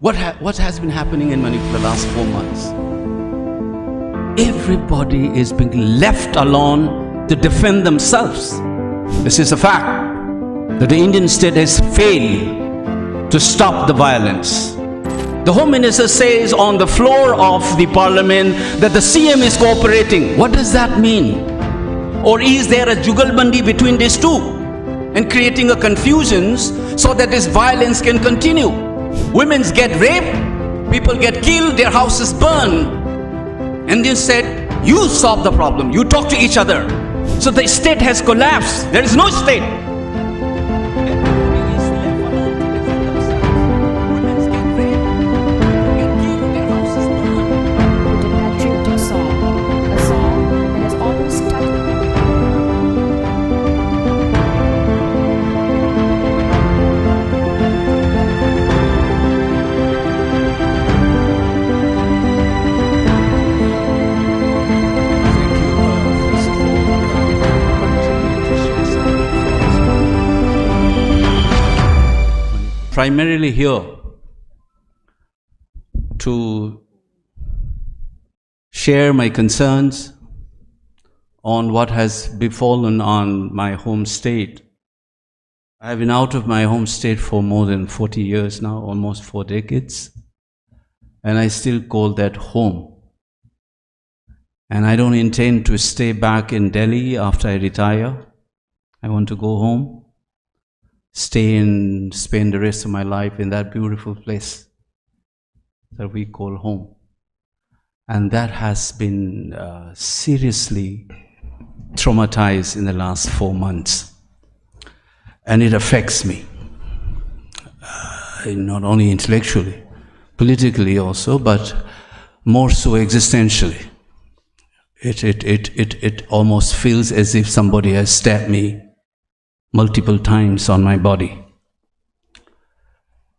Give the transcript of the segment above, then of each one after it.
What has been happening in Manipur the last 4 months? Everybody is being left alone to defend themselves. This is a fact that the Indian state has failed to stop the violence. The Home Minister says on the floor of the Parliament that the CM is cooperating. What does that mean? Or is there a jugalbandi between these two and creating a confusion so that this violence can continue? Women get raped, people get killed, their houses burned. And they said, you solve the problem, you talk to each other. So the state has collapsed. There is no state. Primarily here to share my concerns on what has befallen on my home state. I have been out of my home state for more than 40 years now, almost 4 decades, and I still call that home. And I don't intend to stay back in Delhi after I retire. I want to go home, stay and spend the rest of my life in that beautiful place that we call home. And that has been seriously traumatized in the last 4 months. And it affects me, not only intellectually, politically also, but more so existentially. It almost feels as if somebody has stabbed me multiple times on my body.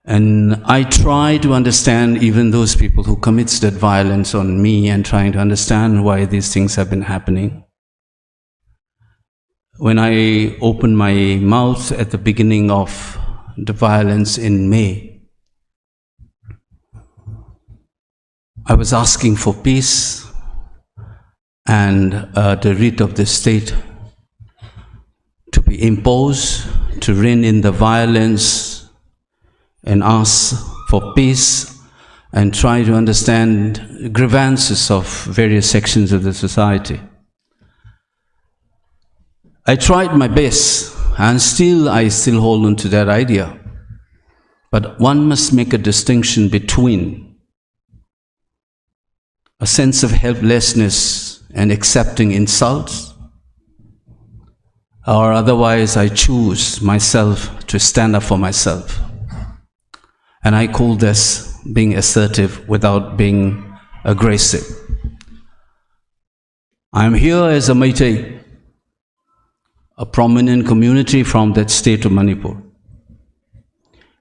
And I try to understand even those people who commits that violence on me and trying to understand why these things have been happening. When I opened my mouth at the beginning of the violence in May, I was asking for peace and the writ of the state to be imposed, to rein in the violence and ask for peace and try to understand grievances of various sections of the society. I tried my best and I still hold on to that idea. But one must make a distinction between a sense of helplessness and accepting insults, or otherwise I choose myself to stand up for myself. And I call this being assertive without being aggressive. I'm here as a Meitei, a prominent community from that state of Manipur.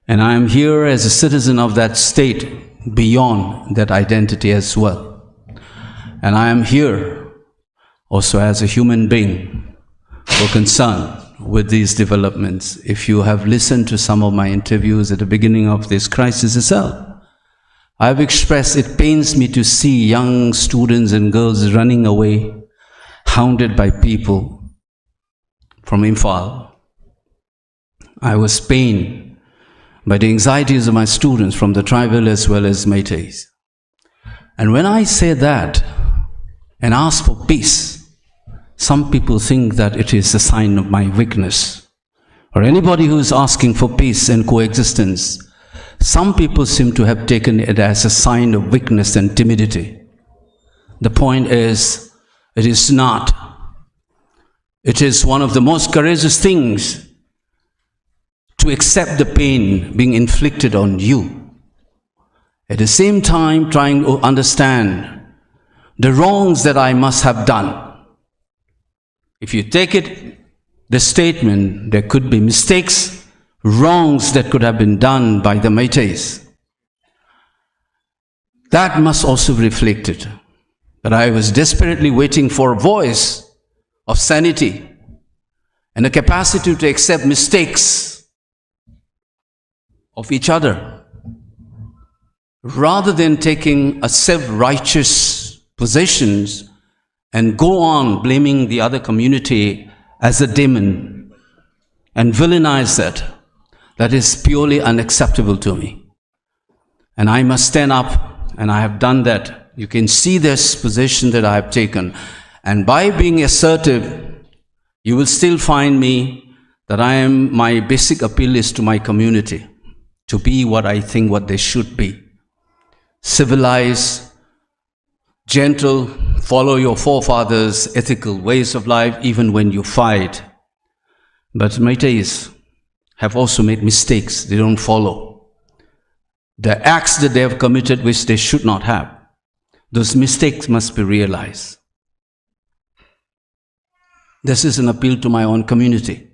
And I am here as a citizen of that state beyond that identity as well. And I am here also as a human being who are concerned with these developments. If you have listened to some of my interviews at the beginning of this crisis itself, I have expressed it pains me to see young students and girls running away, hounded by people from Imphal. I was pained by the anxieties of my students from the tribal as well as Meiteis. And when I say that and ask for peace, some people think that it is a sign of my weakness. Or anybody who is asking for peace and coexistence, some people seem to have taken it as a sign of weakness and timidity. The point is, it is not. It is one of the most courageous things to accept the pain being inflicted on you. At the same time, trying to understand the wrongs that I must have done. If you take it, the statement, there could be mistakes, wrongs that could have been done by the Meiteis. That must also be reflected. But I was desperately waiting for a voice of sanity and a capacity to accept mistakes of each other rather than taking a self-righteous positions and go on blaming the other community as a demon and villainize that is purely unacceptable to me. And I must stand up, and I have done that. You can see this position that I have taken. And by being assertive, you will still find me that my basic appeal is to my community, to be what I think what they should be. Civilized, gentle, follow your forefathers' ethical ways of life even when you fight. But Meiteis have also made mistakes. They don't follow the acts that they have committed which they should not have. Those mistakes must be realized. This is an appeal to my own community.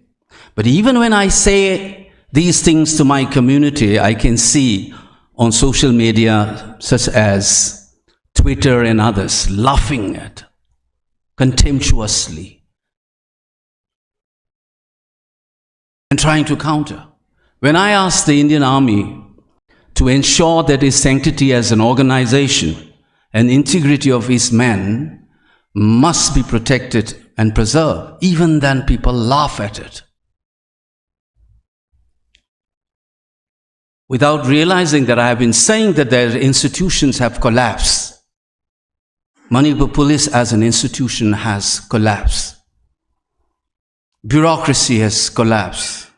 But even when I say these things to my community, I can see on social media such as Twitter and others laughing at, contemptuously, and trying to counter. When I asked the Indian Army to ensure that its sanctity as an organization and integrity of its men must be protected and preserved, even then people laugh at it. Without realizing that I have been saying that their institutions have collapsed. Manipur Police as an institution has collapsed. Bureaucracy has collapsed.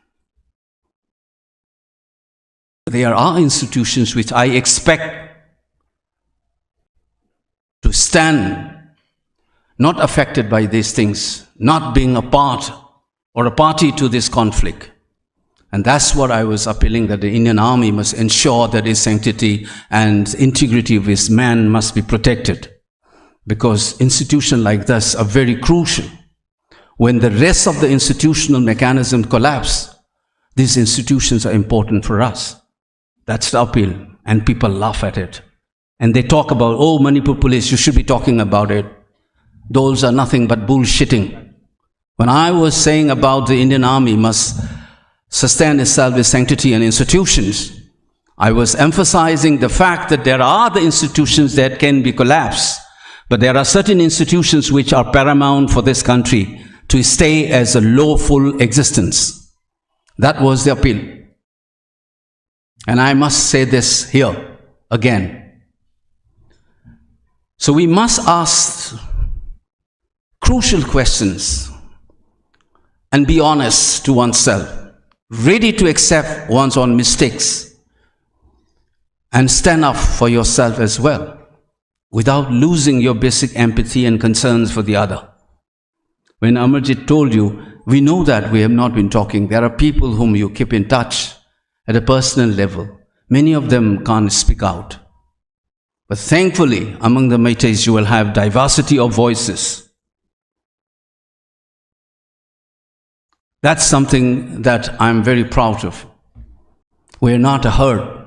There are institutions which I expect to stand not affected by these things, not being a part or a party to this conflict. And that's what I was appealing, that the Indian Army must ensure that its sanctity and integrity of its men must be protected. Because institutions like this are very crucial. When the rest of the institutional mechanism collapse, these institutions are important for us. That's the appeal. And people laugh at it. And they talk about, oh, Manipur Police, you should be talking about it. Those are nothing but bullshitting. When I was saying about the Indian Army must sustain itself with sanctity and institutions, I was emphasizing the fact that there are the institutions that can be collapsed, but there are certain institutions which are paramount for this country to stay as a lawful existence. That was the appeal. And I must say this here again. So we must ask crucial questions and be honest to oneself, ready to accept one's own mistakes and stand up for yourself as well, without losing your basic empathy and concerns for the other. When Amarjit told you, we know that we have not been talking. There are people whom you keep in touch at a personal level. Many of them can't speak out. But thankfully, among the Meiteis, you will have diversity of voices. That's something that I'm very proud of. We're not a herd.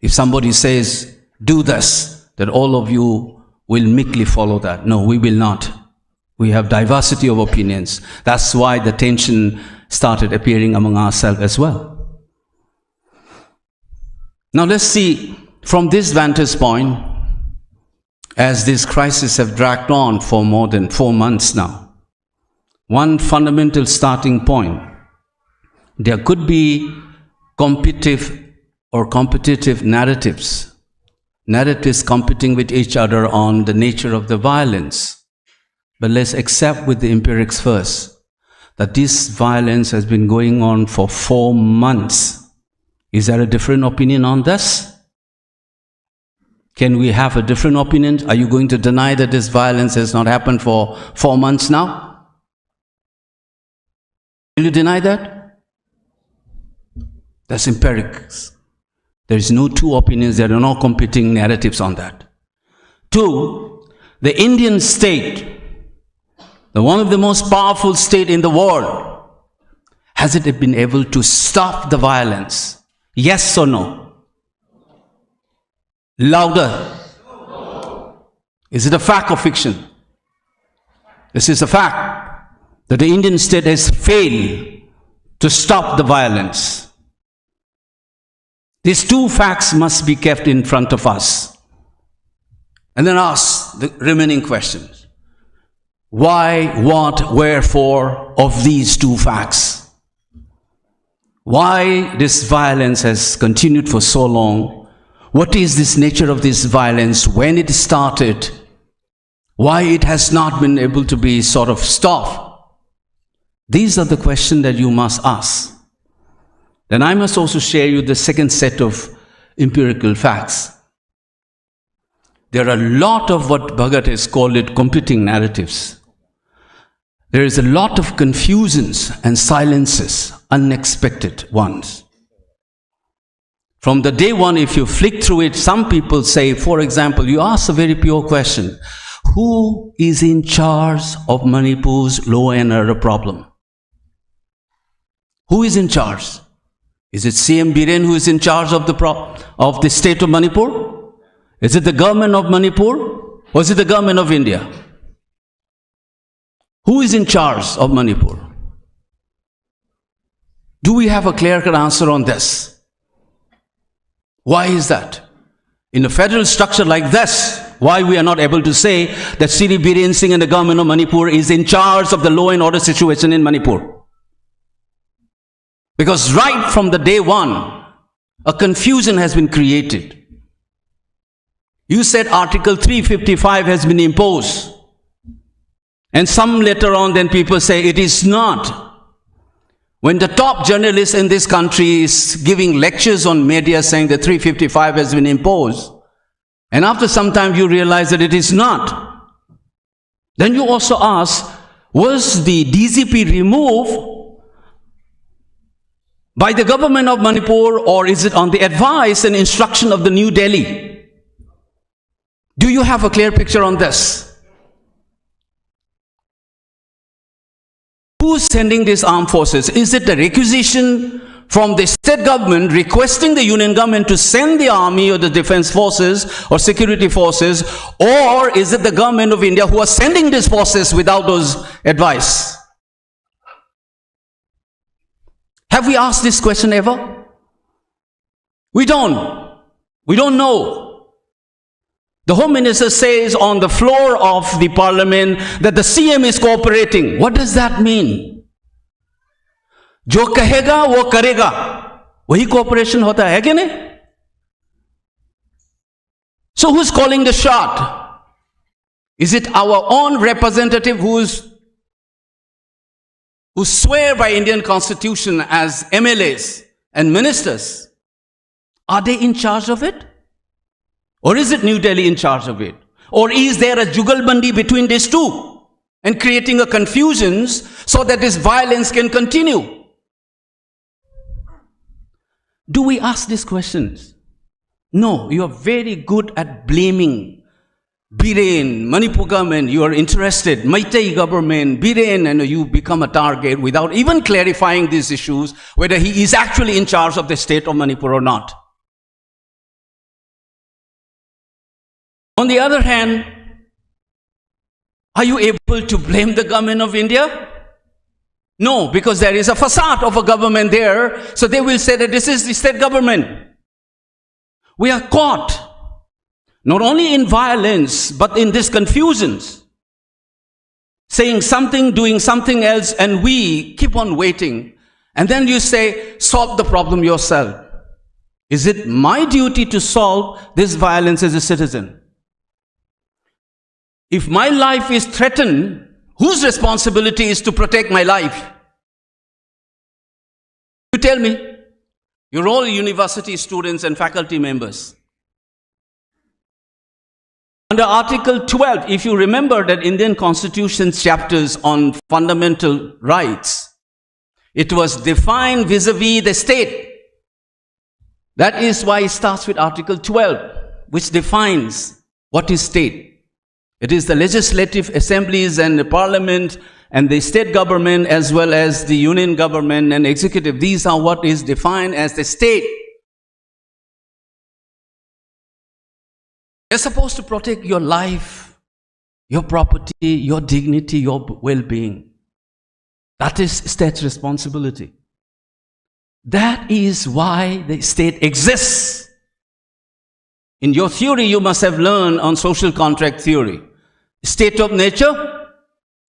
If somebody says, do this, that all of you will meekly follow that. No, we will not. We have diversity of opinions. That's why the tension started appearing among ourselves as well. Now let's see, from this vantage point, as this crisis have dragged on for more than 4 months now, one fundamental starting point, there could be competitive narratives competing with each other on the nature of the violence. But let's accept with the empirics first, that this violence has been going on for 4 months. Is there a different opinion on this? Can we have a different opinion? Are you going to deny that this violence has not happened for 4 months now? Will you deny that? That's empirics. There is no two opinions, there are no competing narratives on that. 2, the Indian state, one of the most powerful states in the world, has it been able to stop the violence? Yes or no? Louder. Is it a fact or fiction? This is a fact, that the Indian state has failed to stop the violence. These two facts must be kept in front of us. And then ask the remaining questions. Why, what, wherefore of these two facts? Why this violence has continued for so long? What is this nature of this violence? When it started? Why it has not been able to be sort of stopped? These are the questions that you must ask. Then I must also share you the second set of empirical facts. There are a lot of what Bhagat has called it competing narratives. There is a lot of confusions and silences, unexpected ones. From the day one, if you flick through it, some people say, for example, you ask a very pure question. Who is in charge of Manipur's law and order problem? Who is in charge? Is it CM Biren who is in charge of the state of Manipur? Is it the government of Manipur? Or is it the government of India? Who is in charge of Manipur? Do we have a clear-cut answer on this? Why is that? In a federal structure like this, why we are not able to say that N Biren Singh and the government of Manipur is in charge of the law and order situation in Manipur? Because right from the day one, a confusion has been created. You said Article 355 has been imposed. And some later on then people say it is not. When the top journalist in this country is giving lectures on media saying that 355 has been imposed, and after some time you realize that it is not, then you also ask, was the DGP removed by the government of Manipur, or is it on the advice and instruction of the New Delhi? Do you have a clear picture on this? Who's sending these armed forces? Is it the requisition from the state government requesting the union government to send the army or the defense forces or security forces, or is it the government of India who are sending these forces without those advice? Have we asked this question ever? We don't. We don't know. The Home Minister says on the floor of the Parliament that the CM is cooperating. What does that mean? Jo kahega, wo karega. Wahi cooperation hota hai kya nahi? So who's calling the shot? Is it our own representative who swear by Indian Constitution as MLAs and ministers? Are they in charge of it? Or is it New Delhi in charge of it? Or is there a jugalbandi between these two and creating a confusion so that this violence can continue? Do we ask these questions? No, you are very good at blaming Biren, Manipur government, you are interested, Meitei government, Biren, and you become a target without even clarifying these issues, whether he is actually in charge of the state of Manipur or not. On the other hand, are you able to blame the government of India? No, because there is a facade of a government there, so they will say that this is the state government. We are caught, not only in violence, but in these confusions. Saying something, doing something else, and we keep on waiting. And then you say, solve the problem yourself. Is it my duty to solve this violence as a citizen? If my life is threatened, whose responsibility is to protect my life? You tell me. You're all university students and faculty members. Under Article 12, if you remember that Indian Constitution's chapters on fundamental rights, it was defined vis-a-vis the state. That is why it starts with Article 12, which defines what is state. It is the legislative assemblies and the parliament and the state government as well as the union government and executive. These are what is defined as the state. They're supposed to protect your life, your property, your dignity, your well-being. That is state's responsibility. That is why the state exists. In your theory, you must have learned on social contract theory. State of nature,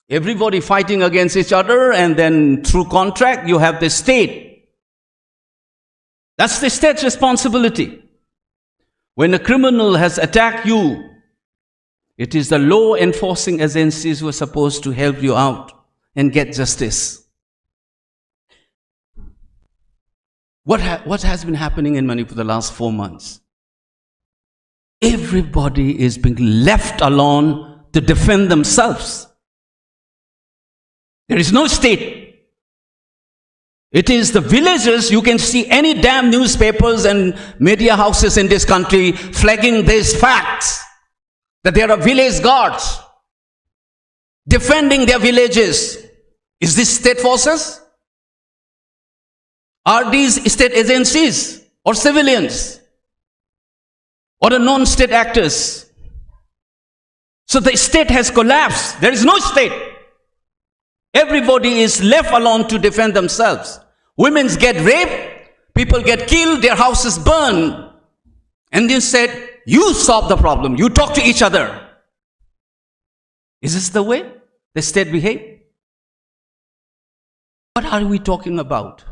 everybody fighting against each other, and then through contract, you have the state. That's the state's responsibility. When a criminal has attacked you, it is the law enforcing agencies who are supposed to help you out and get justice. What has been happening in Manipur for the last 4 months? Everybody is being left alone to defend themselves. There is no state. It is the villagers. You can see any damn newspapers and media houses in this country flagging these facts, that there are village guards defending their villages. Is this state forces? Are these state agencies or civilians or the non-state actors? So the state has collapsed. There is no state. Everybody is left alone to defend themselves. Women get raped, people get killed, their houses burn. And then said, you solve the problem, you talk to each other. Is this the way the state behaves? What are we talking about?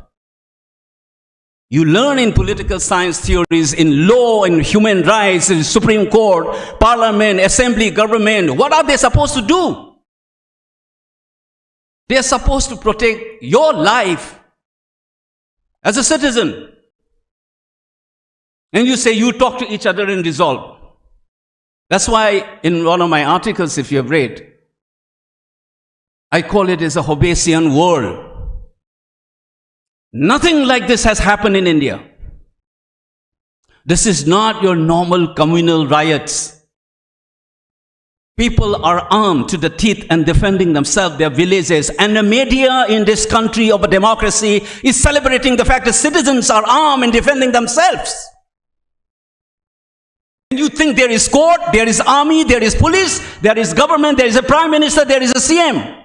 You learn in political science theories, in law, in human rights, in Supreme Court, Parliament, Assembly, government. What are they supposed to do? They are supposed to protect your life as a citizen. And you say you talk to each other and resolve. That's why in one of my articles, if you have read, I call it as a Hobbesian world. Nothing like this has happened in India. This is not your normal communal riots. People are armed to the teeth and defending themselves, their villages. And the media in this country of a democracy is celebrating the fact that citizens are armed and defending themselves. And you think there is court, there is army, there is police, there is government, there is a prime minister, there is a CM.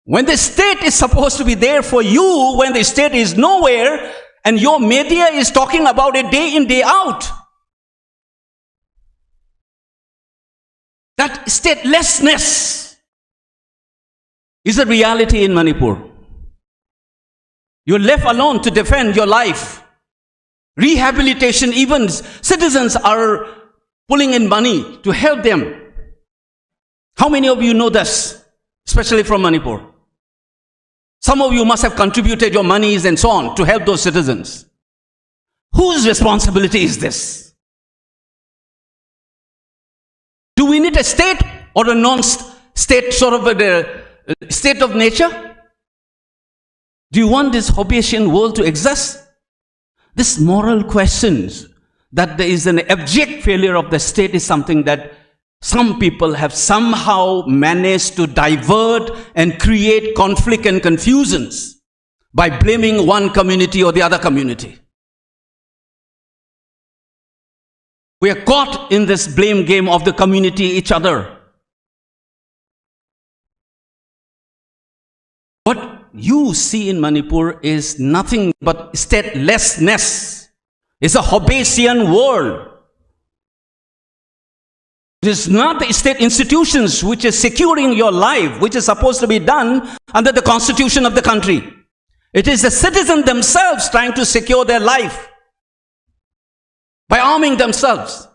When the state is supposed to be there for you, when the state is nowhere, and your media is talking about it day in, day out. That statelessness is a reality in Manipur. You're left alone to defend your life. Rehabilitation, even citizens are pulling in money to help them. How many of you know this, especially from Manipur? Some of you must have contributed your monies and so on to help those citizens. Whose responsibility is this? Do we need a state or a non-state sort of a state of nature? Do you want this Hobbesian world to exist? This moral questions that there is an abject failure of the state is something that some people have somehow managed to divert and create conflict and confusions by blaming one community or the other community. We are caught in this blame game of the community, each other. What you see in Manipur is nothing but statelessness. It's a Hobbesian world. It is not the state institutions which is securing your life, which is supposed to be done under the constitution of the country. It is the citizens themselves trying to secure their life by arming themselves.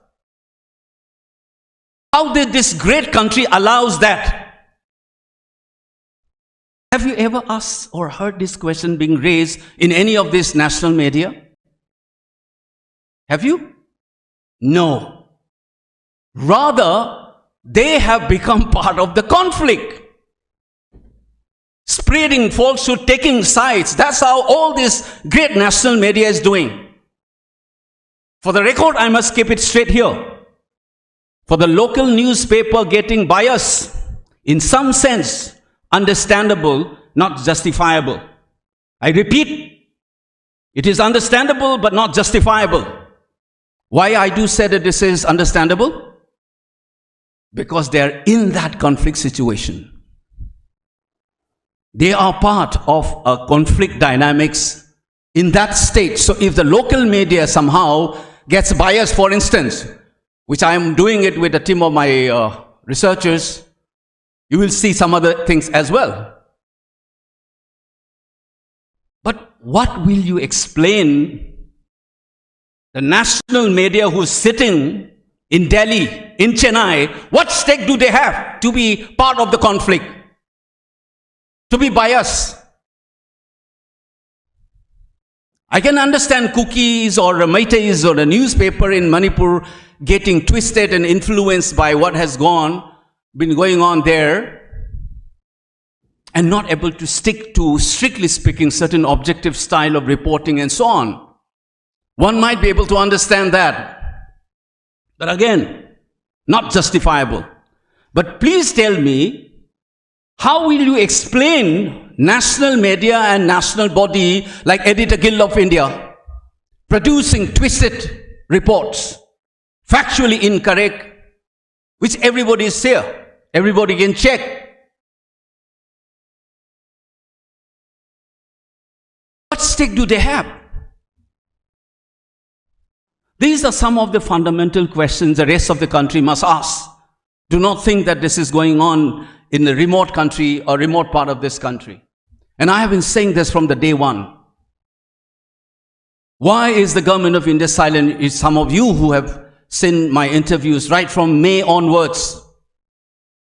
How did this great country allows that? Have you ever asked or heard this question being raised in any of this national media? Have you? No. Rather, they have become part of the conflict. Spreading falsehood, taking sides. That's how all this great national media is doing. For the record, I must keep it straight here. For the local newspaper getting bias, in some sense, understandable, not justifiable. I repeat, it is understandable but not justifiable. Why I do say that this is understandable? Because they are in that conflict situation. They are part of a conflict dynamics in that state. So if the local media somehow gets biased, for instance, which I am doing it with a team of my researchers, you will see some other things as well. But what will you explain the national media who's sitting in Delhi, in Chennai, what stake do they have to be part of the conflict? To be biased? I can understand cookies or Meiteis or a newspaper in Manipur getting twisted and influenced by what has been going on there, and not able to stick to, strictly speaking, certain objective style of reporting and so on. One might be able to understand that. But again, not justifiable. But please tell me, how will you explain national media and national body like Editor Guild of India producing twisted reports, factually incorrect, which everybody is here, everybody can check? What stake do they have? These are some of the fundamental questions the rest of the country must ask. Do not think that this is going on in a remote country or remote part of this country. And I have been saying this from the day one. Why is the government of India silent? Is some of you who have seen my interviews right from May onwards.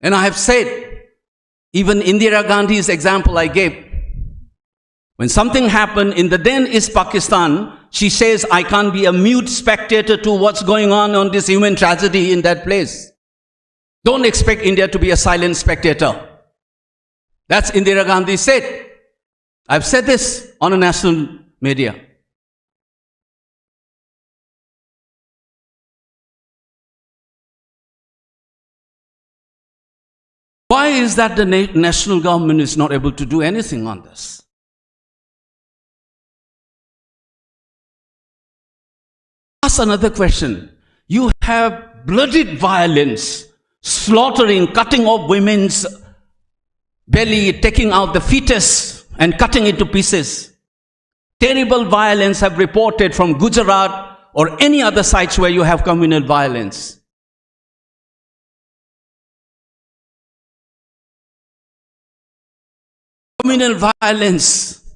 And I have said, even Indira Gandhi's example I gave, when something happened in the then East Pakistan, she says, I can't be a mute spectator to what's going on this human tragedy in that place. Don't expect India to be a silent spectator. That's Indira Gandhi said. I've said this on a national media. Why is that the national government is not able to do anything on this? Ask another question. You have blooded violence, slaughtering, cutting off women's belly, taking out the fetus and cutting it to pieces. Terrible violence have reported from Gujarat or any other sites where you have communal violence. Communal violence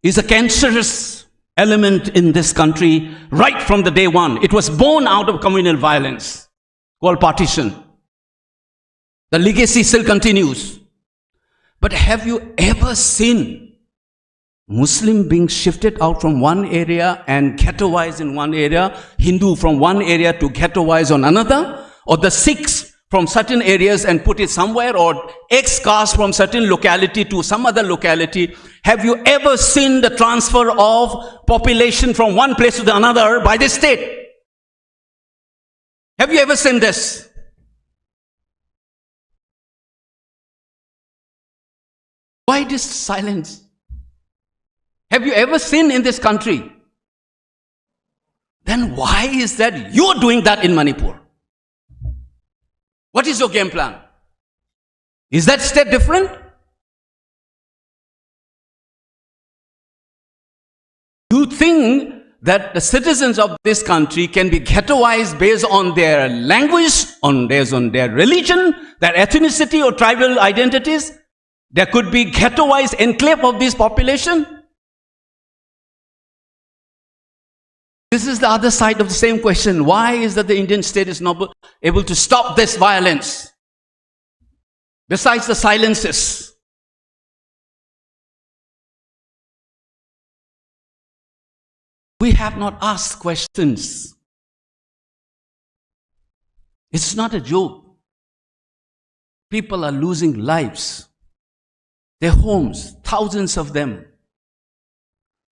is a cancerous element in this country right from the day one. It was born out of communal violence called partition. The legacy still continues. But have you ever seen Muslim being shifted out from one area and ghettoized in one area, Hindu from one area to ghettoized on another, or the Sikhs from certain areas and put it somewhere, or ex-caste from certain locality to some other locality? Have you ever seen the transfer of population from one place to the another by the state? Have you ever seen this? Why this silence? Have you ever seen in this country? Then why is that you're doing that in Manipur? What is your game plan? Is that state different? You think that the citizens of this country can be ghettoized based on their language, based on their religion, their ethnicity or tribal identities? There could be ghettoized enclave of this population? This is the other side of the same question. Why is that the Indian state is not able to stop this violence? Besides the silences. We have not asked questions. It's not a joke. People are losing lives. Their homes, thousands of them.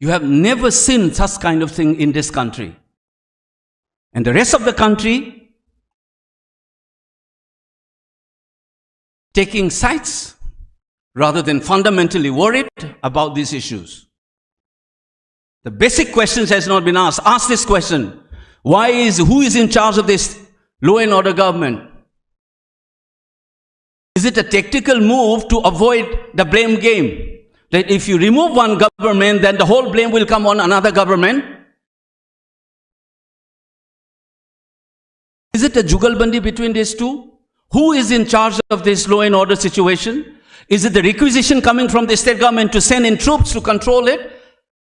You have never seen such kind of thing in this country. And the rest of the country taking sides rather than fundamentally worried about these issues. The basic questions has not been asked. Ask this question. Who is in charge of this law and order government? Is it a tactical move to avoid the blame game? That if you remove one government, then the whole blame will come on another government? Is it a jugalbandi between these two? Who is in charge of this law and order situation? Is it the requisition coming from the state government to send in troops to control it?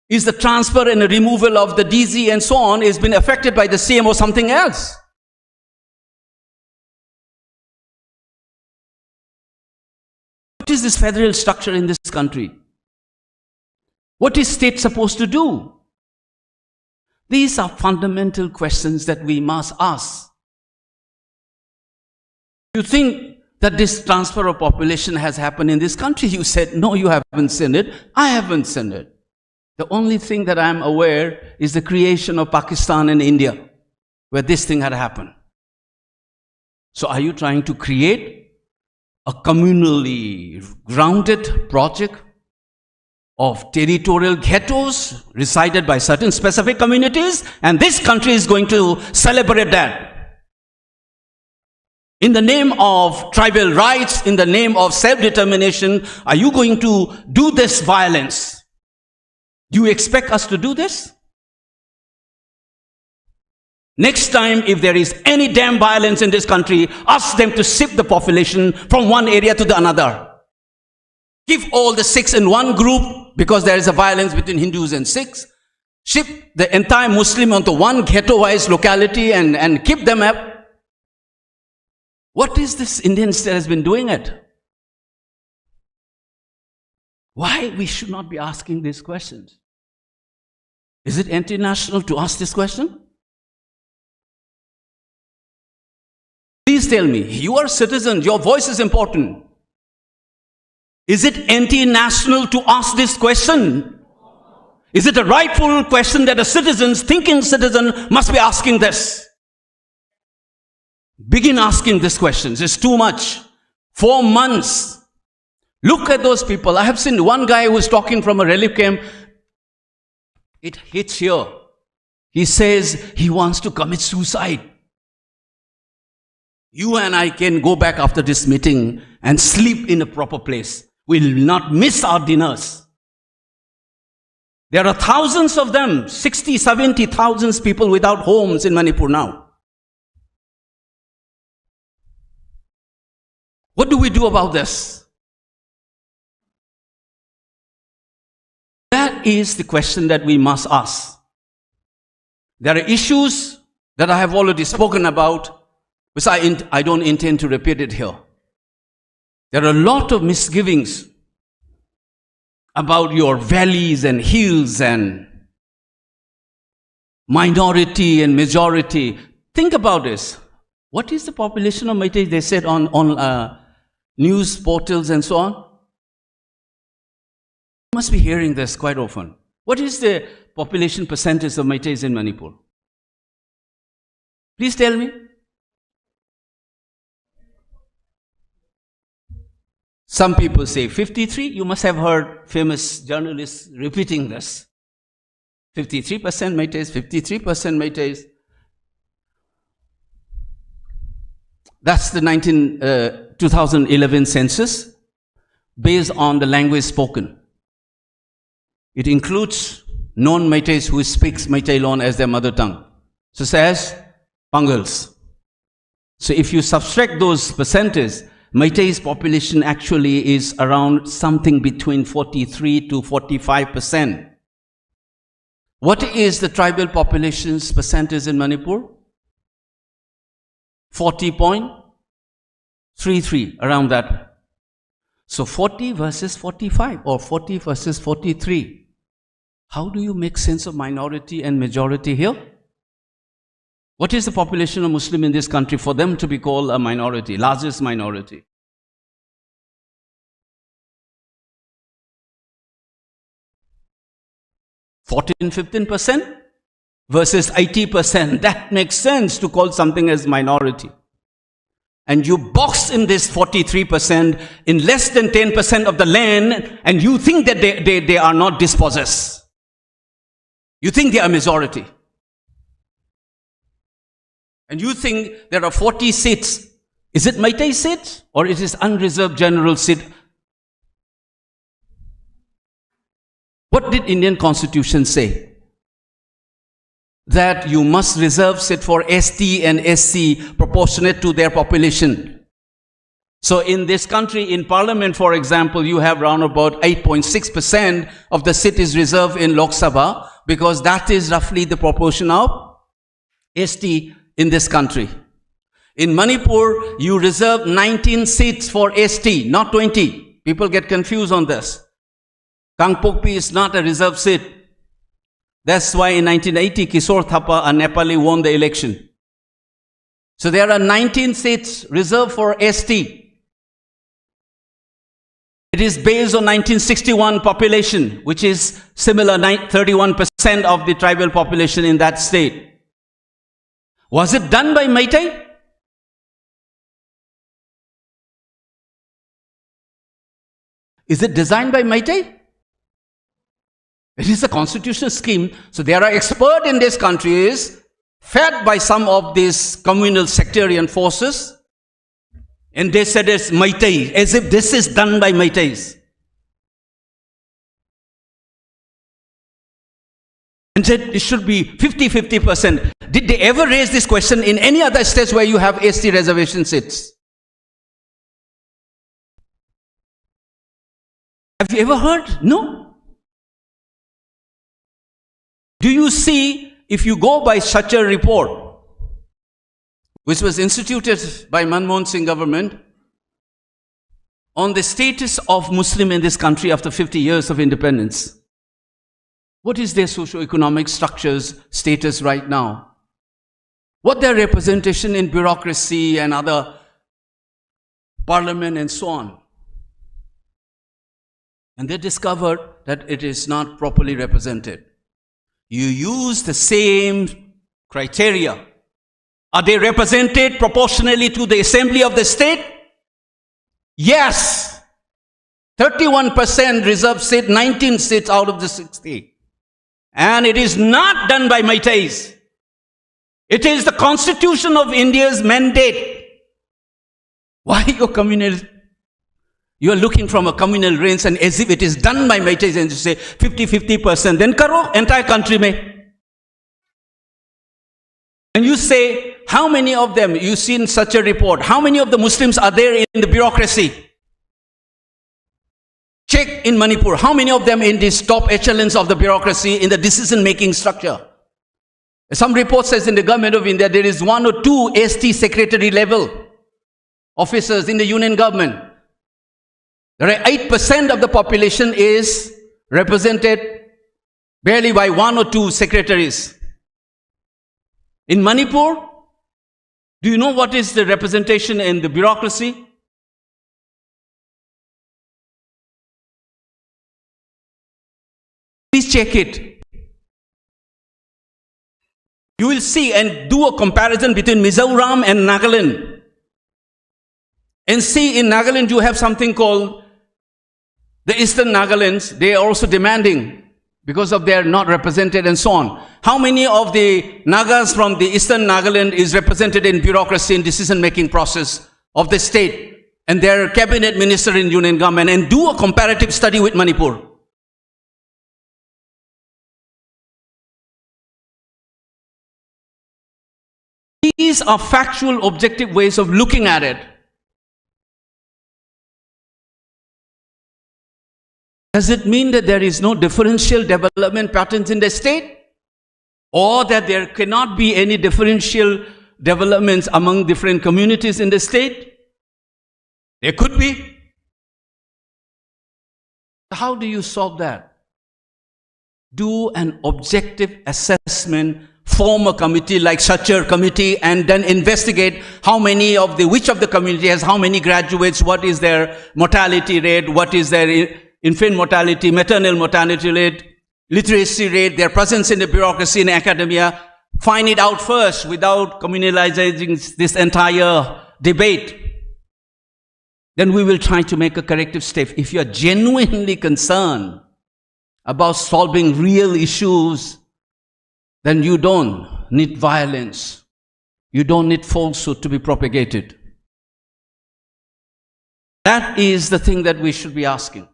Is the transfer and the removal of the DZ and so on has been affected by the CM or something else? What is this federal structure in this country? What is state supposed to do? These are fundamental questions that we must ask. You think that this transfer of population has happened in this country? You said, no, you haven't seen it. I haven't seen it. The only thing that I'm aware is the creation of Pakistan and India, where this thing had happened. So are you trying to create a communally grounded project of territorial ghettos resided by certain specific communities, and this country is going to celebrate that? In the name of tribal rights, in the name of self-determination, are you going to do this violence? Do you expect us to do this? Next time, if there is any damn violence in this country, ask them to shift the population from one area to the another. Give all the Sikhs in one group because there is a violence between Hindus and Sikhs. Shift the entire Muslim onto one ghetto-wise locality and keep them up. What is this Indian state has been doing it? Why we should not be asking these questions? Is it anti-national to ask this question? Please tell me, you are citizens, your voice is important. Is it anti-national to ask this question? Is it a rightful question that a citizen, thinking citizen, must be asking this? Begin asking these questions. It's too much. 4 months. Look at those people. I have seen one guy who is talking from a relief camp. It hits here. He says he wants to commit suicide. You and I can go back after this meeting and sleep in a proper place. We'll not miss our dinners. There are thousands of them, 60, 70,000 people without homes in Manipur now. What do we do about this? That is the question that we must ask. There are issues that I have already spoken about, which I don't intend to repeat it here. There are a lot of misgivings about your valleys and hills and minority and majority. Think about this. What is the population of Meitei? They said on news portals and so on. You must be hearing this quite often. What is the population percentage of Meiteis in Manipur? Please tell me. Some people say 53. You must have heard famous journalists repeating this. 53% Meiteis, 53% Meiteis. That's the 2011 census based on the language spoken. It includes non-Meiteis who speaks Meitei Lon as their mother tongue, such as Pangals. So if you subtract those percentages, Meitei's population actually is around something between 43 to 45%. What is the tribal population's percentage in Manipur? 40.33, around that. So 40 versus 45 or 40 versus 43. How do you make sense of minority and majority here? What is the population of Muslim in this country for them to be called a minority, largest minority? (14, 15%) versus 80%. That makes sense to call something as minority. And you box in this 43% in less than 10% of the land, and you think that they are not dispossessed. You think they are majority. And you think there are 40 seats Is it Meitei seat or it is unreserved general seat? What did Indian Constitution say? That you must reserve seat for ST and SC proportionate to their population. So in this country, in Parliament, for example, you have around about 8.6% of the seat is reserved in Lok Sabha, because that is roughly the proportion of ST in this country. In Manipur, you reserve 19 seats for ST, not 20. People get confused on this. Kangpokpi is not a reserved seat. That's why in 1980, Kishore Thapa, a Nepali, won the election. So there are 19 seats reserved for ST. It is based on 1961 population, which is similar, 31% of the tribal population in that state. Was it done by Meitei? Is it designed by Meitei? It is a constitutional scheme. So there are experts in this country fed by some of these communal sectarian forces. And they said it's Meitei, as if this is done by Meiteis. And said it should be 50-50%. Did they ever raise this question in any other states where you have ST reservation seats? Have you ever heard? No. Do you see, if you go by such a report, which was instituted by Manmohan Singh government, on the status of Muslim in this country after 50 years of independence. What is their socio-economic structures, status right now? What their representation in bureaucracy and other parliament and so on? And they discovered that it is not properly represented. You use the same criteria. Are they represented proportionally to the assembly of the state? Yes. 31% reserved seat, 19 seats out of the 60. And it is not done by Meiteis. It is the Constitution of India's mandate. Why you communal? You are looking from a communal range and as if it is done by Meiteis and you say 50-50%. Then karo, entire country mein. And you say, how many of them, you see in such a report, how many of the Muslims are there in the bureaucracy? Check in Manipur, how many of them in these top echelons of the bureaucracy in the decision-making structure? Some report says in the government of India, there is 1 or 2 ST secretary level officers in the union government. There are 8% of the population is represented barely by 1 or 2 secretaries. In Manipur, do you know what is the representation in the bureaucracy? Please check it. You will see and do a comparison between Mizoram and Nagaland. And see, in Nagaland you have something called the Eastern Nagalands. They are also demanding because of their not represented and so on. How many of the Nagas from the Eastern Nagaland is represented in bureaucracy and decision-making process of the state and their cabinet minister in union government? And do a comparative study with Manipur. These are factual, objective ways of looking at it. Does it mean that there is no differential development patterns in the state? Or that there cannot be any differential developments among different communities in the state? There could be. How do you solve that? Do an objective assessment, form a committee like Sachar committee, and then investigate which of the community has how many graduates, what is their mortality rate, what is their infant mortality, maternal mortality rate, literacy rate, their presence in the bureaucracy and academia. Find it out first without communalizing this entire debate. Then we will try to make a corrective step. If you are genuinely concerned about solving real issues, then you don't need violence. You don't need falsehood to be propagated. That is the thing that we should be asking.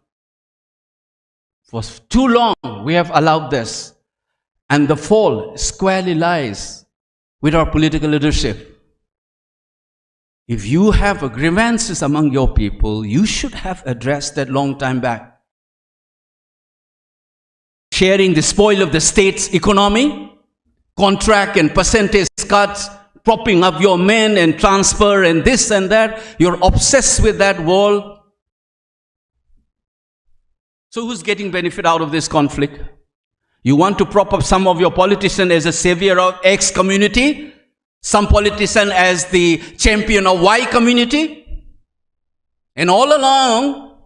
For too long, we have allowed this. And the fall squarely lies with our political leadership. If you have grievances among your people, you should have addressed that long time back. Sharing the spoil of the state's economy, contract and percentage cuts, propping up your men and transfer and this and that. You're obsessed with that wall. So who's getting benefit out of this conflict? You want to prop up some of your politician as a savior of X community, some politician as the champion of Y community. And all along,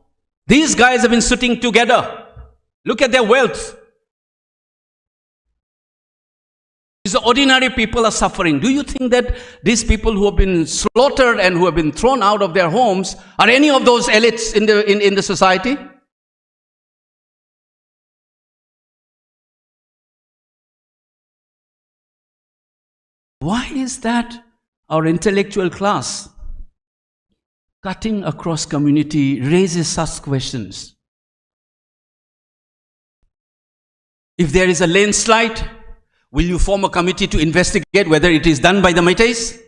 these guys have been sitting together. Look at their wealth. These ordinary people are suffering. Do you think that these people who have been slaughtered and who have been thrown out of their homes are any of those elites in the society? Why is that our intellectual class, cutting across community, raises such questions? If there is a landslide, will you form a committee to investigate whether it is done by the Meiteis?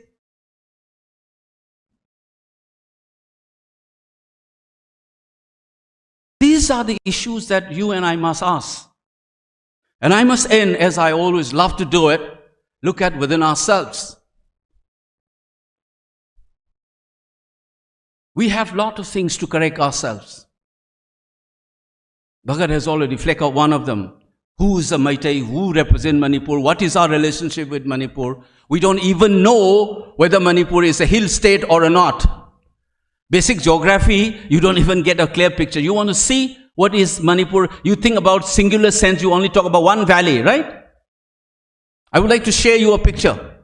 These are the issues that you and I must ask. And I must end, as I always love to do it, look at within ourselves. We have a lot of things to correct ourselves. Bhagat has already flecked out one of them. Who is a Meitei? Who represents Manipur? What is our relationship with Manipur? We don't even know whether Manipur is a hill state or not. Basic geography, you don't even get a clear picture. You want to see what is Manipur? You think about singular sense, you only talk about one valley, right? I would like to share you a picture.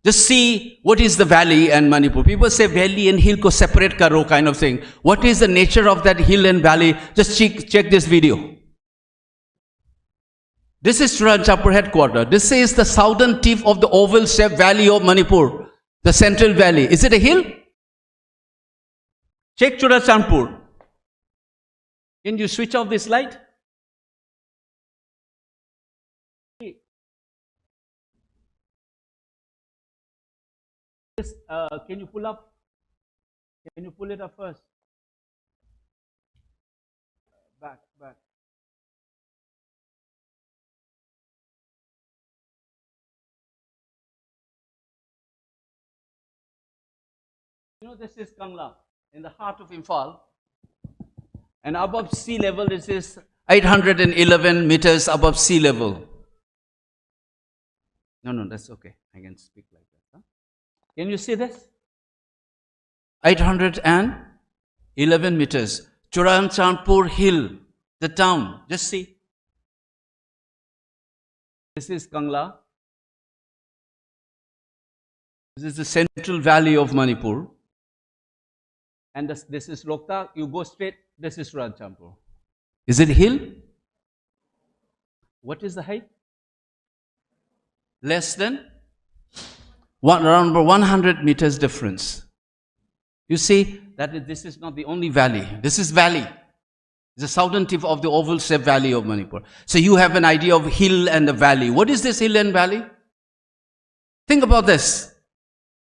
Just see what is the valley and Manipur. People say valley and hill ko separate karo kind of thing. What is the nature of that hill and valley? Just check this video. This is Churachandpur headquarters. This is the southern tip of the oval-shaped valley of Manipur, the central valley. Is it a hill? Check Churachandpur. Can you switch off this light? Can you pull up? Can you pull it up first? Back. You know, this is Kangla, in the heart of Imphal. And above sea level, this is 811 meters above sea level. No, that's okay. I can speak like that. Huh? Can you see this? 811 meters. Churachandpur Hill, the town. Just see. This is Kangla. This is the central valley of Manipur. And this is Loktak. You go straight. This is Churachandpur. Is it hill? What is the height? Less than? Around 100 meters difference. You see that this is not the only valley. This is valley. It's the southern tip of the oval-shaped valley of Manipur. So you have an idea of hill and the valley. What is this hill and valley? Think about this.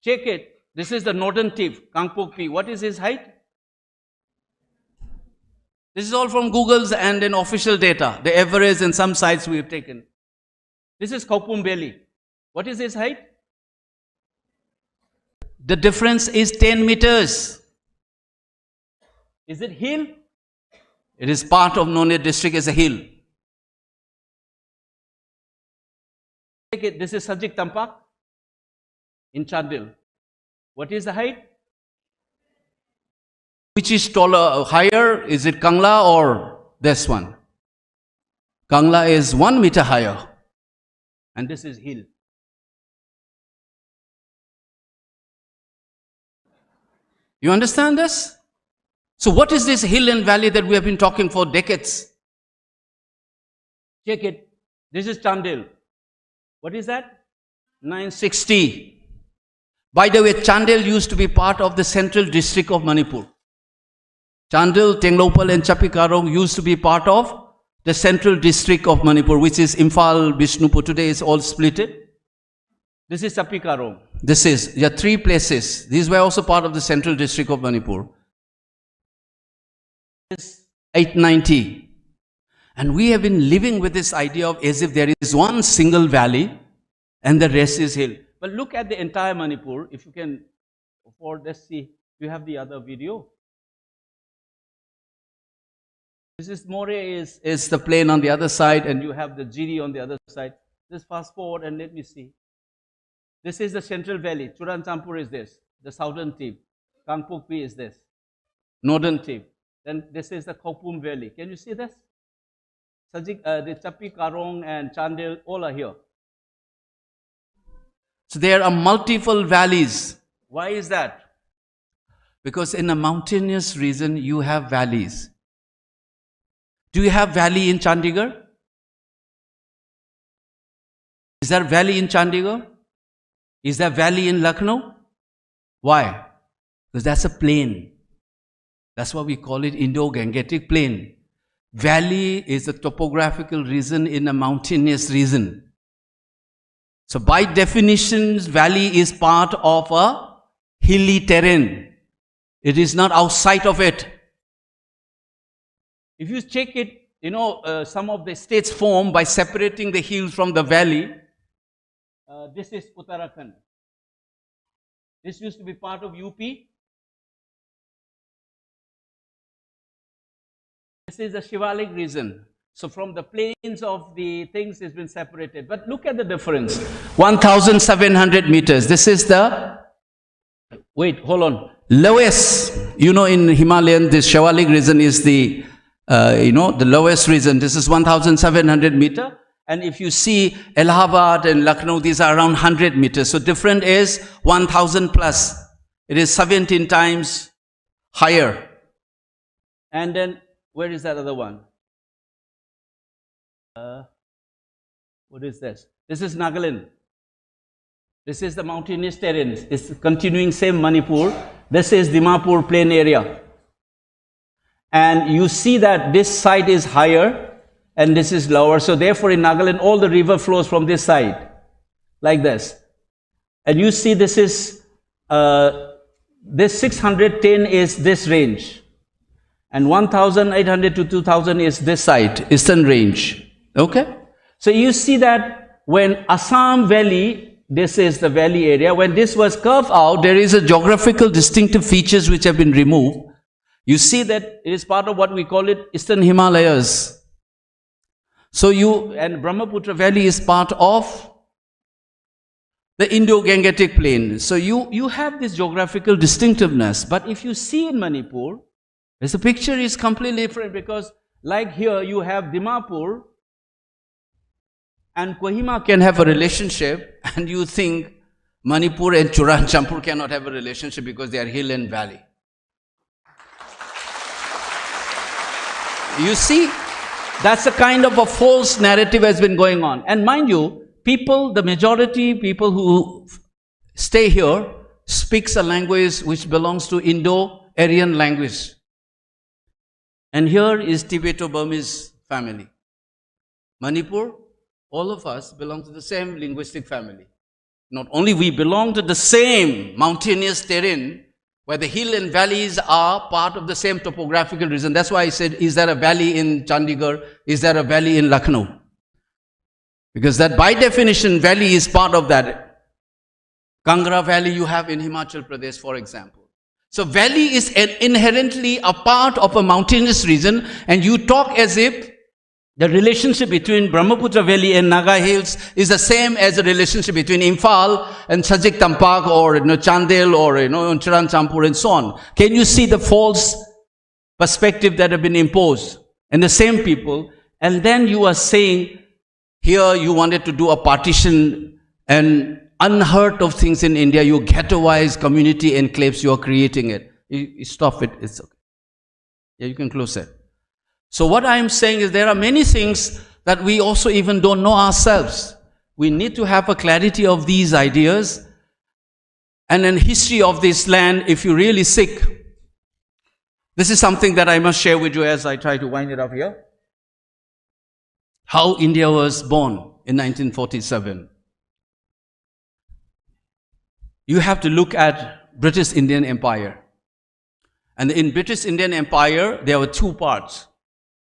Check it. This is the northern tip, Kangpokpi. What is his height? This is all from Google's and in official data. The average and some sites we have taken. This is Kaupum Valley. What is his height? The difference is 10 meters. Is it hill? It is part of Noned district as a hill. Take it. This is Sajik Tampak in Chandigarh. What is the height? Which is taller, higher? Is it Kangla or this one? Kangla is 1 meter higher. And this is hill. You understand this? So what is this hill and valley that we have been talking for decades? Check it. This is Chandigarh. What is that? 960. By the way, Chandigarh used to be part of the central district of Manipur. Chandil, Tenglopal and Chapikarong used to be part of the central district of Manipur, which is Imphal, Bishnupur. Today is all splitted. This is Chapikarong. This is, there are three places. These were also part of the central district of Manipur. This is 890. And we have been living with this idea of as if there is one single valley and the rest is hill. But look at the entire Manipur. If you can afford, let's see. You have the other video. This is More is the plain on the other side, and you have the Jiri on the other side. Just fast forward and let me see. This is the central valley. Churanchampur is this. The southern tip. Kangpokpi is this. Northern tip. Then this is the Khopum valley. Can you see this? The Chapi, Karong and Chandil, all are here. So there are multiple valleys. Why is that? Because in a mountainous region, you have valleys. Do you have valley in Chandigarh? Is there a valley in Chandigarh? Is there a valley in Lucknow? Why? Because that's a plain. That's why we call it Indo-Gangetic Plain. Valley is a topographical region in a mountainous region. So by definition, valley is part of a hilly terrain. It is not outside of it. If you check it, some of the states form by separating the hills from the valley. This is Uttarakhand. This used to be part of UP. This is the Shivalik region. So from the plains of the things has been separated. But look at the difference. 1,700 meters. This is the, wait, hold on. Lowest, in Himalayan, this Shivalik region is the, the lowest region. This is 1,700 meter. And if you see Allahabad and Lucknow, these are around 100 meters. So different is 1,000 plus. It is 17 times higher. And then, where is that other one? What is this? This is Nagaland. This is the mountainous terrain. It's continuing same Manipur. This is Dimapur plain area. And you see that this side is higher and this is lower. So therefore in Nagaland, all the river flows from this side, like this. And you see this is, this 610 is this range. And 1,800 to 2,000 is this side, eastern range. Okay? So you see that when Assam Valley, this is the valley area, when this was carved out, there is a geographical distinctive features which have been removed. You see that it is part of what we call it Eastern Himalayas. So and Brahmaputra Valley is part of the Indo-Gangetic Plain. So you have this geographical distinctiveness. But if you see in Manipur, the picture is completely different because like here you have Dimapur and Kohima can have a relationship and you think Manipur and Churanchampur cannot have a relationship because they are hill and valley. You see, that's a kind of a false narrative has been going on. And mind you, the majority people who stay here speaks a language which belongs to Indo-Aryan language. And here is Tibeto-Burmese family. Manipur, all of us belong to the same linguistic family. Not only we belong to the same mountainous terrain, where the hill and valleys are part of the same topographical region. That's why I said, is there a valley in Chandigarh? Is there a valley in Lucknow? Because that by definition, valley is part of that. Kangra Valley you have in Himachal Pradesh, for example. So valley is inherently a part of a mountainous region, and you talk as if the relationship between Brahmaputra Valley and Naga Hills is the same as the relationship between Imphal and Sajik Tampak or Chandil or Churanchampur and so on. Can you see the false perspective that have been imposed? And the same people, and then you are saying here you wanted to do a partition and unheard of things in India, you ghettoized community enclaves, you are creating it. You stop it, it's okay. Yeah, you can close it. So what I am saying is there are many things that we also even don't know ourselves. We need to have a clarity of these ideas and an history of this land if you're really sick. This is something that I must share with you as I try to wind it up here. How India was born in 1947. You have to look at British Indian Empire. And in British Indian Empire, there were two parts.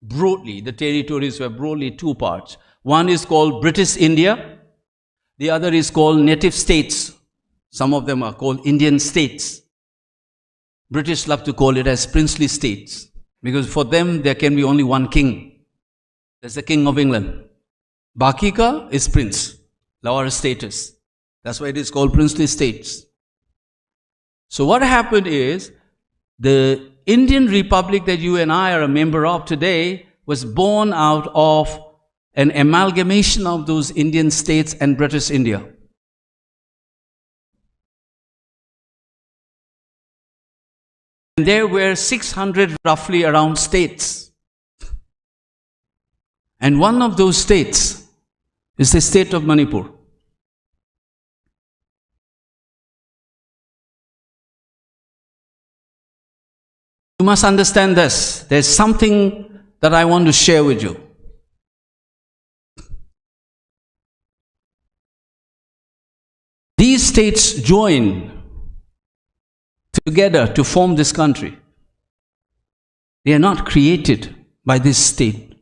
Broadly, the territories were broadly two parts. One is called British India. The other is called native states. Some of them are called Indian states. British love to call it as princely states, because for them there can be only one king. There's the King of England. Baki ka is prince, lower status. That's why it is called princely states. So what happened is, the Indian Republic that you and I are a member of today was born out of an amalgamation of those Indian states and British India. There were 600 roughly around states. And one of those states is the state of Manipur. You must understand this. There's something that I want to share with you. These states join together to form this country. They are not created by this state.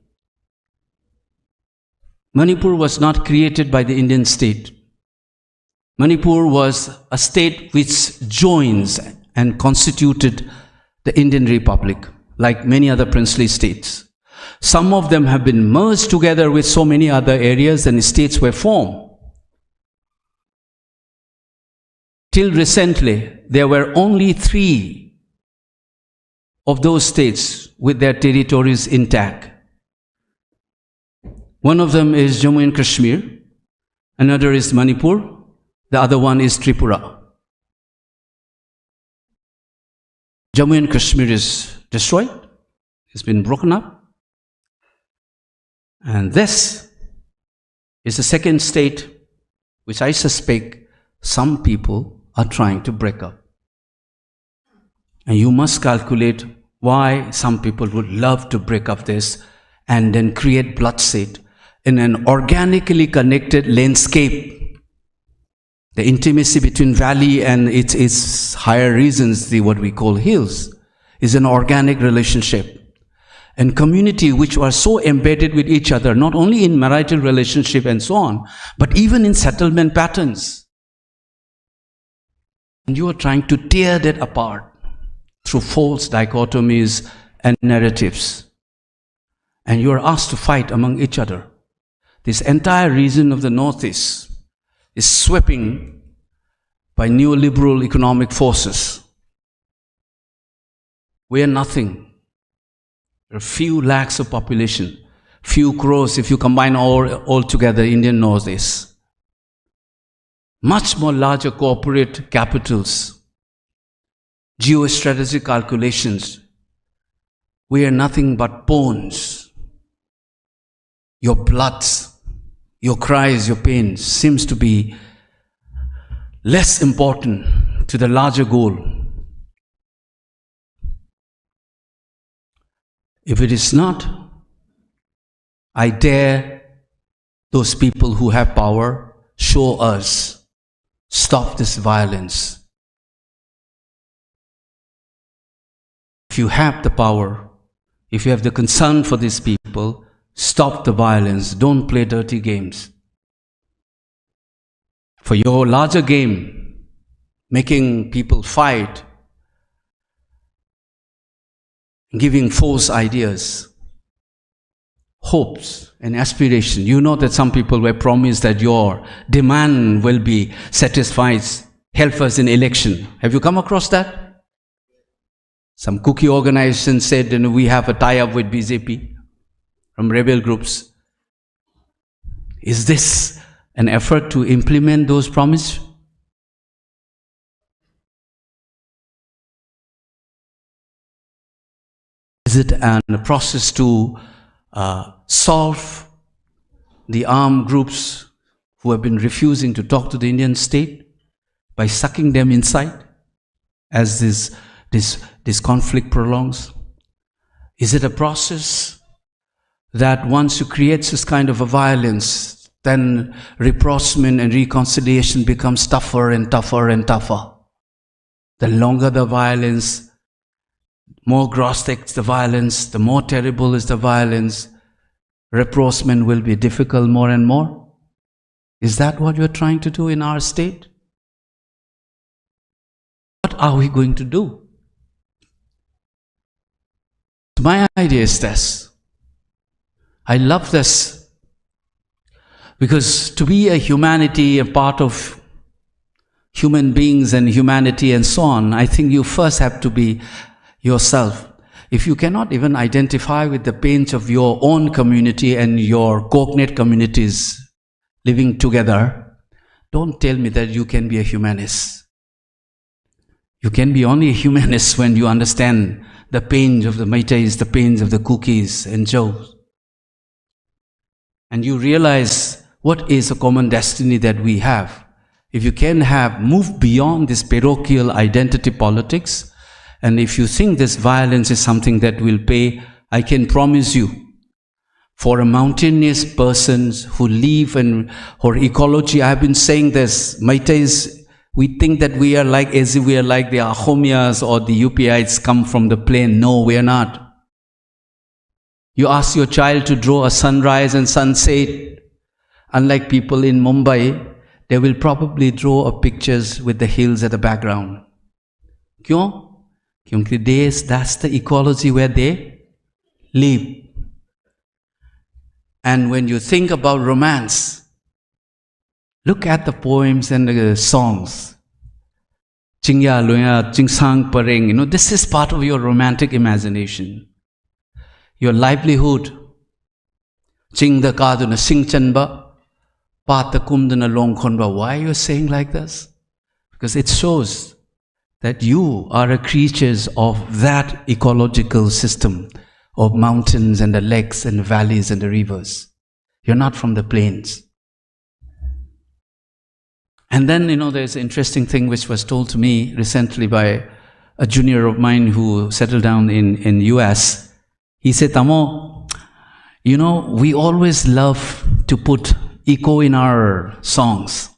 Manipur was not created by the Indian state. Manipur was a state which joins and constituted the Indian Republic, like many other princely states. Some of them have been merged together with so many other areas and states were formed. Till recently, there were only 3 of those states with their territories intact. One of them is Jammu and Kashmir, another is Manipur, the other one is Tripura. Jammu and Kashmir is destroyed, it's been broken up. And this is the second state which I suspect some people are trying to break up. And you must calculate why some people would love to break up this and then create bloodshed in an organically connected landscape. The intimacy between valley and its higher regions, what we call hills, is an organic relationship. And community which are so embedded with each other, not only in marital relationship and so on, but even in settlement patterns. And you are trying to tear that apart through false dichotomies and narratives. And you are asked to fight among each other. This entire region of the Northeast is sweeping by neoliberal economic forces. We are nothing. There are few lakhs of population, few crores if you combine all together Indian Northeast. Much more larger corporate capitals, geostrategic calculations. We are nothing but pawns. Your blood, your cries, your pains seems to be less important to the larger goal. If it is not, I dare those people who have power, show us. Stop this violence. If you have the power, if you have the concern for these people, stop the violence. Don't play dirty games. For your larger game, making people fight, giving false ideas, hopes and aspiration. You know that some people were promised that your demand will be satisfied, help us in election. Have you come across that? Some cookie organization said, we have a tie-up with BJP from rebel groups. Is this an effort to implement those promises? Is it a process to solve the armed groups who have been refusing to talk to the Indian state by sucking them inside, as these this conflict prolongs? Is it a process that once you create this kind of a violence, then rapprochement and reconciliation becomes tougher and tougher and tougher? The longer the violence, more grotesque the violence, the more terrible is the violence, rapprochement will be difficult more and more. Is that what you're trying to do in our state? What are we going to do? My idea is this. I love this because to be a humanity, a part of human beings and humanity and so on, I think you first have to be yourself. If you cannot even identify with the pains of your own community and your cognate communities living together, don't tell me that you can be a humanist. You can be only a humanist when you understand the pains of the Meiteis, the pains of the Kukis and Joes. And you realize what is a common destiny that we have. If you can move beyond this parochial identity politics, and if you think this violence is something that will pay, I can promise you, for a mountainous persons who live in or ecology, I've been saying this, Meiteis, we think that we are like, as if we are like the Ahomias or the UPIs come from the plain. No, we are not. You ask your child to draw a sunrise and sunset. Unlike people in Mumbai, they will probably draw pictures with the hills at the background. Kyun? Kyunki that's the ecology where they live. And when you think about romance, look at the poems and the songs. Chingya Luya, Chingsang Pareng, this is part of your romantic imagination. Your livelihood. Ching the Kaduna, Sing Chanba, Pata Kumdana Longkhonba. Why are you saying like this? Because it shows that you are a creatures of that ecological system of mountains and the lakes and the valleys and the rivers. You're not from the plains. And then, there's an interesting thing which was told to me recently by a junior of mine who settled down in US. He said, Tamo, we always love to put echo in our songs.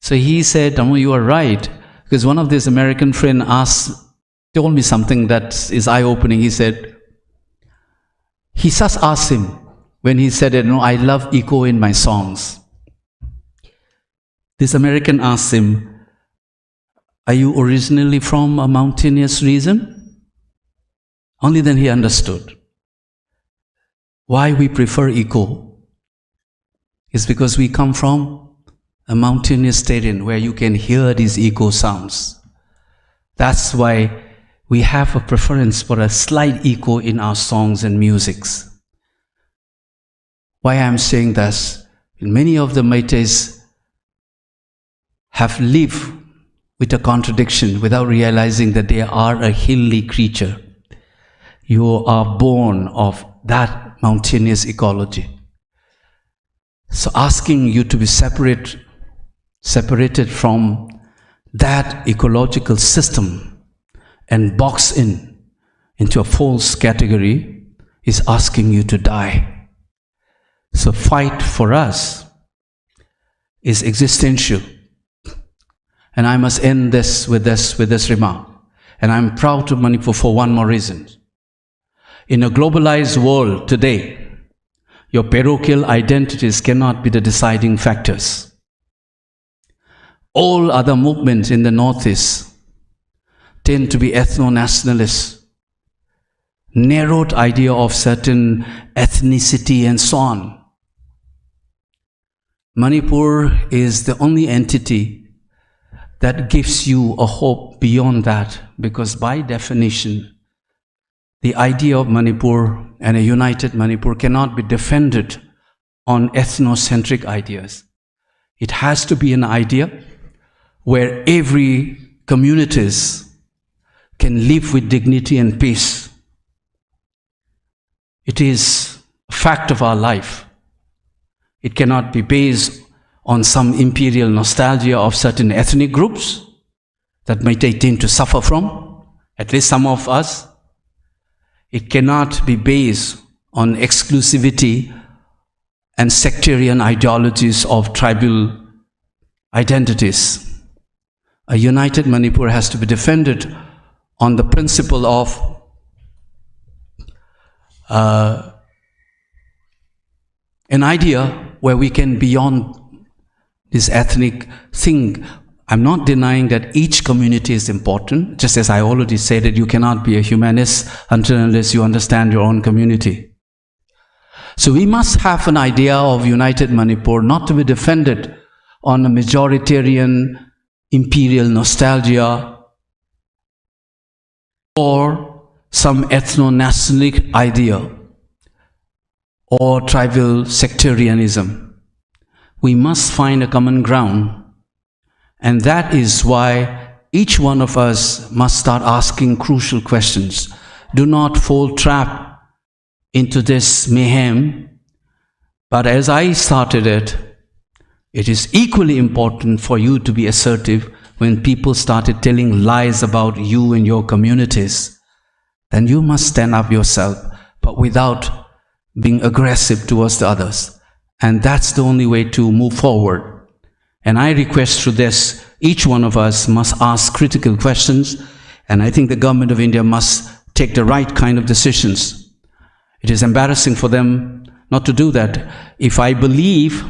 So he said, Tamo, you are right. Because one of these American friends told me something that is eye-opening. He said, he just asked him when he said, I love echo in my songs. This American asked him, are you originally from a mountainous region? Only then he understood why we prefer echo. It's because we come from a mountainous terrain where you can hear these echo sounds. That's why we have a preference for a slight echo in our songs and musics. Why I'm saying this, many of the Meiteis have lived with a contradiction without realizing that they are a hilly creature. You are born of that mountainous ecology. So asking you to be separated from that ecological system and boxed into a false category is asking you to die. So fight for us is existential. And I must end this with this remark. And I'm proud of Manipur for one more reason. In a globalized world today, your parochial identities cannot be the deciding factors. All other movements in the Northeast tend to be ethno-nationalist, narrowed idea of certain ethnicity and so on. Manipur is the only entity that gives you a hope beyond that, because by definition, the idea of Manipur and a united Manipur cannot be defended on ethnocentric ideas. It has to be an idea where every communities can live with dignity and peace. It is a fact of our life. It cannot be based on some imperial nostalgia of certain ethnic groups. that Meitei tend to suffer from, at least some of us. It cannot be based on exclusivity and sectarian ideologies of tribal identities. A united Manipur has to be defended on the principle of an idea where we can beyond this ethnic thing. I'm not denying that each community is important, just as I already said that you cannot be a humanist until unless you understand your own community. So we must have an idea of united Manipur, not to be defended on a majoritarian imperial nostalgia or some ethno-nationalistic idea or tribal sectarianism. We must find a common ground, and that is why each one of us must start asking crucial questions. Do not fall trap into this mayhem, but as I started it, it is equally important for you to be assertive when people started telling lies about you and your communities. Then you must stand up yourself, but without being aggressive towards the others. And that's the only way to move forward. And I request through this, each one of us must ask critical questions, and I think the government of India must take the right kind of decisions. It is embarrassing for them not to do that. If I believe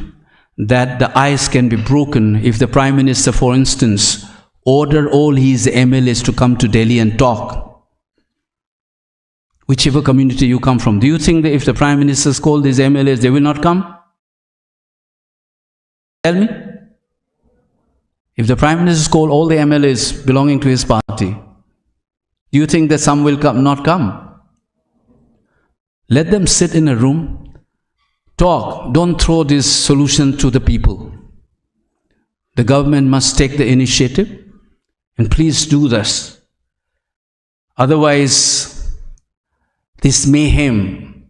that the ice can be broken, if the Prime Minister, for instance, order all his MLAs to come to Delhi and talk, whichever community you come from, do you think that if the Prime Minister called his MLAs, they will not come? Tell me. If the Prime Minister called all the MLAs belonging to his party, do you think that some will not come? Let them sit in a room, talk. Don't throw this solution to the people. The government must take the initiative, and please do this. Otherwise, this mayhem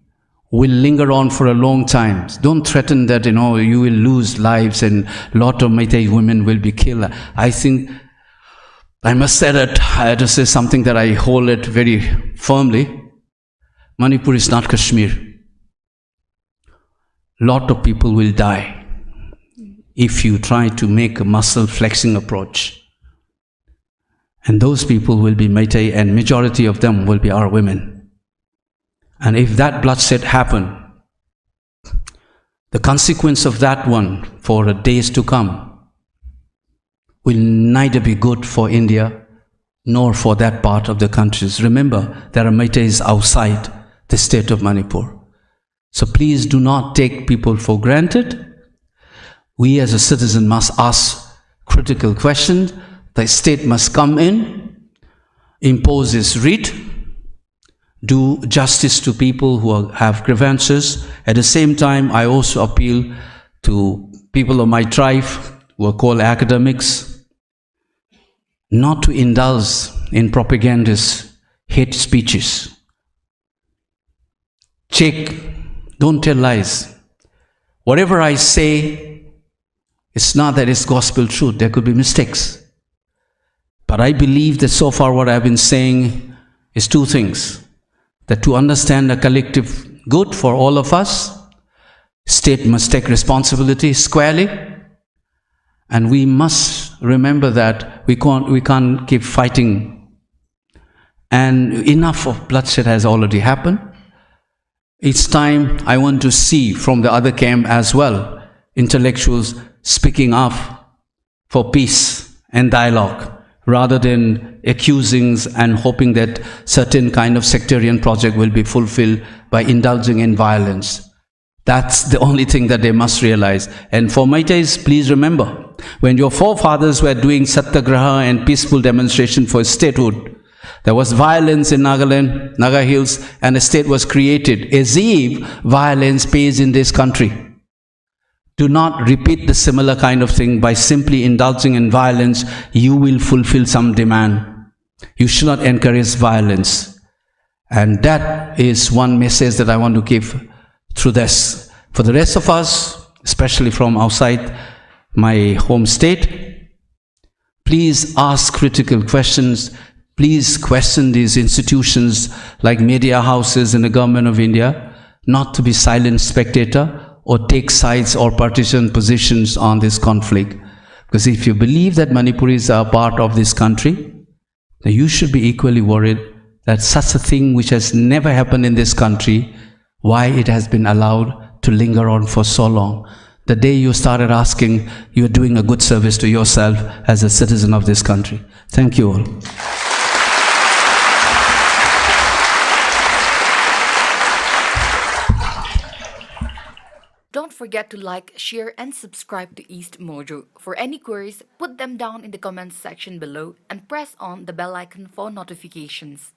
will linger on for a long time. Don't threaten that, you will lose lives and a lot of Meitei women will be killed. I think, I must say that, I had to say something that I hold it very firmly. Manipur is not Kashmir. Lot of people will die if you try to make a muscle flexing approach. And those people will be Meitei, and majority of them will be our women. And if that bloodshed happen, the consequence of that one for the days to come will neither be good for India nor for that part of the countries. Remember, there are Meiteis outside the state of Manipur. So please do not take people for granted. We as a citizen must ask critical questions. The state must come in, impose its writ, do justice to people who have grievances. At the same time, I also appeal to people of my tribe who are called academics not to indulge in propagandist hate speeches. Check, don't tell lies. Whatever I say, it's not that it's gospel truth. There could be mistakes. But I believe that so far what I've been saying is two things. That to understand the collective good for all of us, state must take responsibility squarely, and we must remember that we can't keep fighting, and enough of bloodshed has already happened. It's time, I want to see from the other camp as well, intellectuals speaking up for peace and dialogue, rather than accusings and hoping that certain kind of sectarian project will be fulfilled by indulging in violence. That's the only thing that they must realize. And for Meiteis, please remember, when your forefathers were doing satyagraha and peaceful demonstration for statehood, there was violence in Nagaland, Naga Hills, and a state was created as if violence pays in this country. Do not repeat the similar kind of thing by simply indulging in violence. You will fulfill some demand. You should not encourage violence. And that is one message that I want to give through this. For the rest of us, especially from outside my home state, Please ask critical questions. Please question these institutions like media houses in the government of India, not to be silent spectator or take sides or partisan positions on this conflict. Because if you believe that Manipuris are part of this country, then you should be equally worried that such a thing which has never happened in this country, why it has been allowed to linger on for so long. The day you started asking, you are doing a good service to yourself as a citizen of this country. Thank you all. Don't forget to like, share and subscribe to EastMojo. For any queries, put them down in the comments section below and press on the bell icon for notifications.